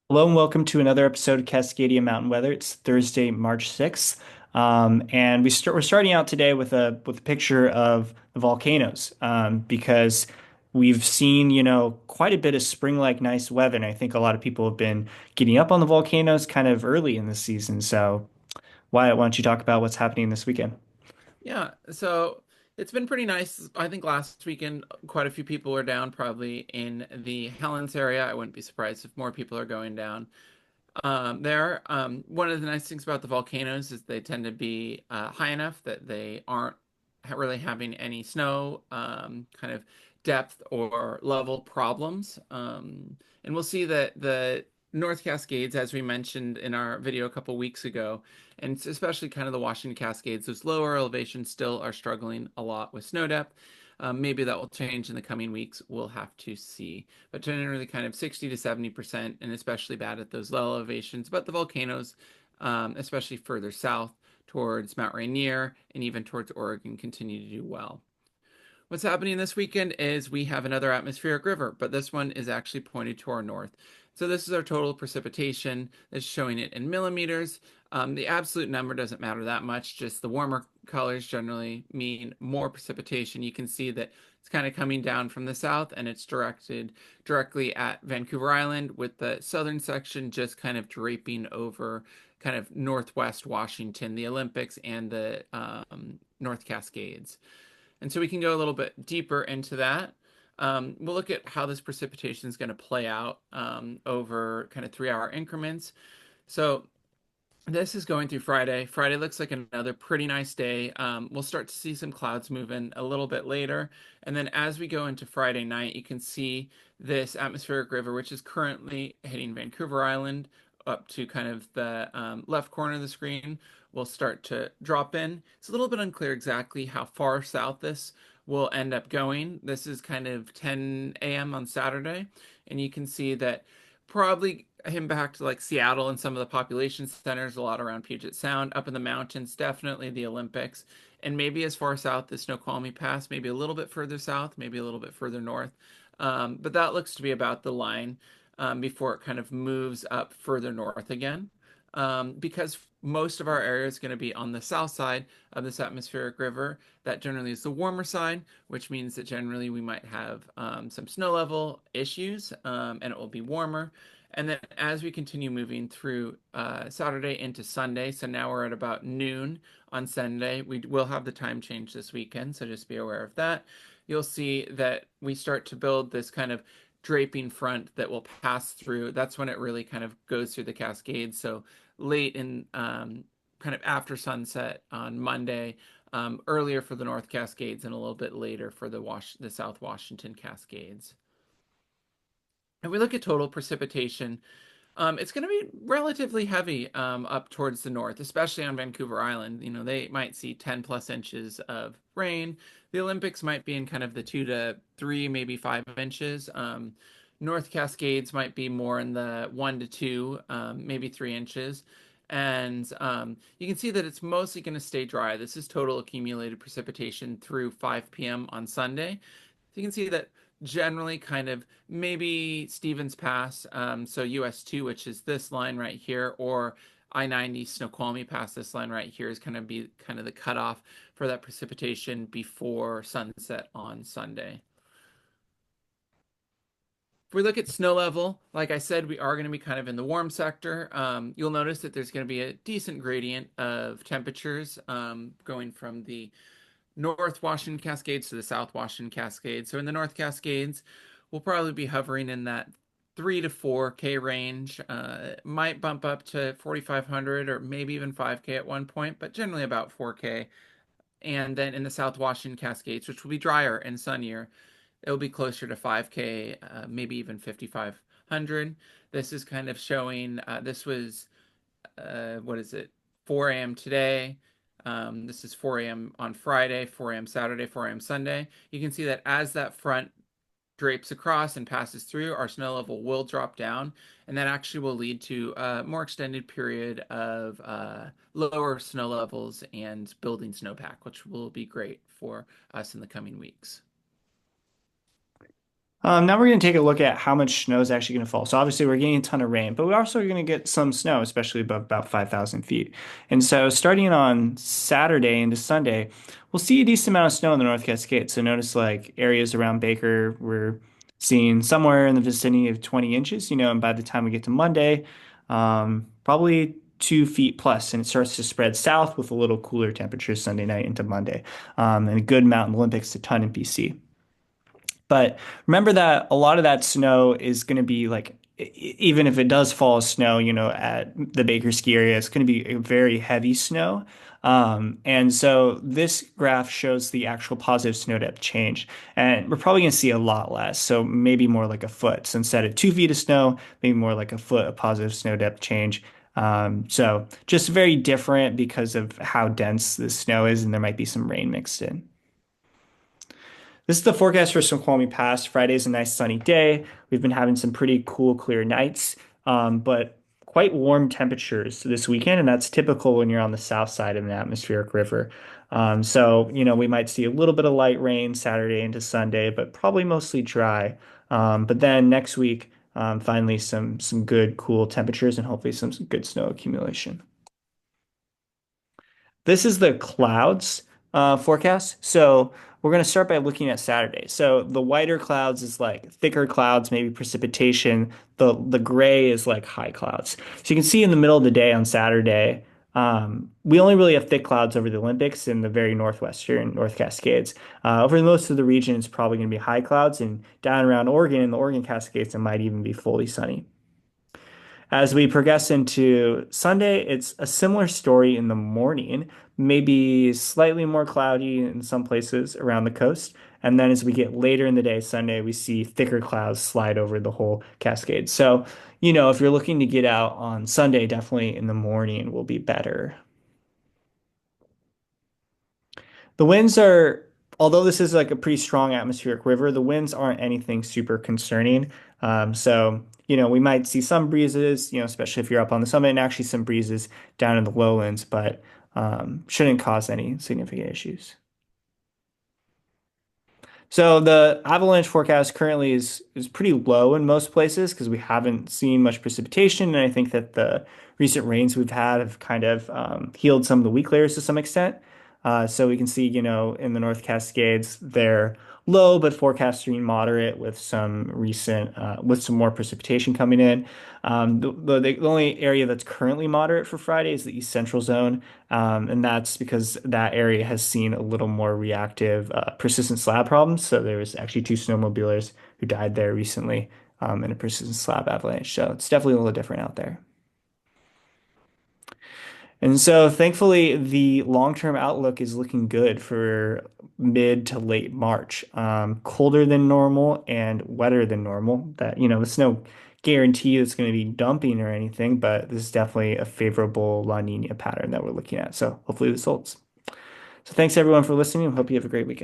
Hello and welcome to another episode of Cascadia Mountain Weather. It's Thursday, March 6th. And we're starting out today with a picture of the volcanoes because we've seen, quite a bit of spring-like nice weather. And I think a lot of people have been getting up on the volcanoes kind of early in the season. So why don't you talk about what's happening this weekend? Yeah, so it's been pretty nice. I think last weekend, quite a few people were down, probably in the Helens area. I wouldn't be surprised if more people are going down there. One of the nice things about the volcanoes is they tend to be high enough that they aren't really having any snow kind of depth or level problems. And we'll see that the North Cascades, as we mentioned in our video a couple weeks ago, and it's especially kind of the Washington Cascades, those lower elevations still are struggling a lot with snow depth. Maybe that will change in the coming weeks. We'll have to see. But generally, kind of 60 to 70%, and especially bad at those low elevations. But the volcanoes, especially further south towards Mount Rainier and even towards Oregon, continue to do well. What's happening this weekend is we have another atmospheric river, but this one is actually pointed to our north. So this is our total precipitation that's showing it in millimeters. The absolute number doesn't matter that much, just the warmer colors generally mean more precipitation. You can see that it's kind of coming down from the south and it's directed directly at Vancouver Island, with the southern section just kind of draping over kind of northwest Washington, the Olympics, and the North Cascades. And so we can go a little bit deeper into that. We'll look at how this precipitation is going to play out over kind of 3 hour increments. So this is going through Friday. Friday looks like another pretty nice day. We'll start to see some clouds move in a little bit later. And then as we go into Friday night, you can see this atmospheric river, which is currently hitting Vancouver Island up to kind of the left corner of the screen, will start to drop in. It's a little bit unclear exactly how far south this will end up going. This is kind of 10 a.m. on Saturday. And you can see that probably him back to like Seattle and some of the population centers, a lot around Puget Sound, up in the mountains, definitely the Olympics, and maybe as far south as Snoqualmie Pass, maybe a little bit further south, maybe a little bit further north. But that looks to be about the line before it kind of moves up further north again. Because most of our area is going to be on the south side of this atmospheric river. That generally is the warmer side, which means that generally we might have some snow level issues, and it will be warmer. And then as we continue moving through Saturday into Sunday, so now we're at about noon on Sunday. We will have the time change this weekend, so just be aware of that. You'll see that we start to build this kind of draping front that will pass through. That's when it really kind of goes through the Cascades. So late in kind of after sunset on Monday, earlier for the North Cascades, and a little bit later for the South Washington Cascades. If we look at total precipitation, it's going to be relatively heavy up towards the north, especially on Vancouver Island. You know, they might see 10 plus inches of rain. The Olympics might be in kind of the 2 to 3, maybe 5 inches. North Cascades might be more in the 1 to 2, maybe 3 inches. And you can see that it's mostly going to stay dry. This is total accumulated precipitation through 5 p.m. on Sunday. So you can see that generally kind of maybe Stevens Pass, so US 2, which is this line right here, or I-90 Snoqualmie Pass, this line right here, is kind of be kind of the cutoff for that precipitation before sunset on Sunday. If we look at snow level, like I said, we are going to be kind of in the warm sector. You'll notice that there's going to be a decent gradient of temperatures going from the North Washington Cascades to the South Washington Cascades. So in the North Cascades, we'll probably be hovering in that 3 to 4K range. Might bump up to 4,500 or maybe even 5K at one point, but generally about 4K. And then in the South Washington Cascades, which will be drier and sunnier, it'll be closer to 5K, maybe even 5,500. This is kind of showing, this was, what is it, 4 a.m. today. This is 4 a.m. on Friday, 4 a.m. Saturday, 4 a.m. Sunday. You can see that as that front drapes across and passes through, our snow level will drop down, and that actually will lead to a more extended period of lower snow levels and building snowpack, which will be great for us in the coming weeks. Now we're going to take a look at how much snow is actually going to fall. So obviously we're getting a ton of rain, but we're also going to get some snow, especially above about 5,000 feet. And so starting on Saturday into Sunday, we'll see a decent amount of snow in the North Cascades. So notice like areas around Baker, we're seeing somewhere in the vicinity of 20 inches, and by the time we get to Monday, probably 2 feet plus, and it starts to spread south with a little cooler temperatures Sunday night into Monday, and a good Mountain Olympics to ton in BC. But remember that a lot of that snow is going to be like, even if it does fall as snow, at the Baker ski area, it's going to be a very heavy snow. And so this graph shows the actual positive snow depth change. And we're probably going to see a lot less. So maybe more like a foot. So instead of 2 feet of snow, maybe more like a foot of positive snow depth change. So just very different because of how dense the snow is, and there might be some rain mixed in. This is the forecast for Snoqualmie Pass. Friday's a nice sunny day. We've been having some pretty cool, clear nights, but quite warm temperatures this weekend, and that's typical when you're on the south side of an atmospheric river. So we might see a little bit of light rain Saturday into Sunday, but probably mostly dry. But then next week, finally some good, cool temperatures and hopefully some good snow accumulation. This is the clouds forecast. So we're going to start by looking at Saturday. So the whiter clouds is like thicker clouds, maybe precipitation. The gray is like high clouds. So you can see in the middle of the day on Saturday, we only really have thick clouds over the Olympics in the very northwestern North Cascades. Over most of the region, it's probably going to be high clouds, and down around Oregon in the Oregon Cascades, it might even be fully sunny. As we progress into Sunday, it's a similar story in the morning, maybe slightly more cloudy in some places around the coast. And then as we get later in the day, Sunday, we see thicker clouds slide over the whole Cascade. So if you're looking to get out on Sunday, definitely in the morning will be better. The winds are, although this is like a pretty strong atmospheric river, the winds aren't anything super concerning. So we might see some breezes, especially if you're up on the summit, and actually some breezes down in the lowlands, but shouldn't cause any significant issues. So the avalanche forecast currently is pretty low in most places because we haven't seen much precipitation, and I think that the recent rains we've had have kind of healed some of the weak layers to some extent. So we can see, in the North Cascades, they're low but forecasting moderate with with some more precipitation coming in. The only area that's currently moderate for Friday is the East Central Zone, and that's because that area has seen a little more reactive, persistent slab problems. So there was actually two snowmobilers who died there recently, in a persistent slab avalanche. So it's definitely a little different out there. And so thankfully, the long-term outlook is looking good for mid to late March. Colder than normal and wetter than normal. There's no guarantee it's going to be dumping or anything, but this is definitely a favorable La Nina pattern that we're looking at. So hopefully this holds. So thanks everyone for listening. Hope you have a great weekend.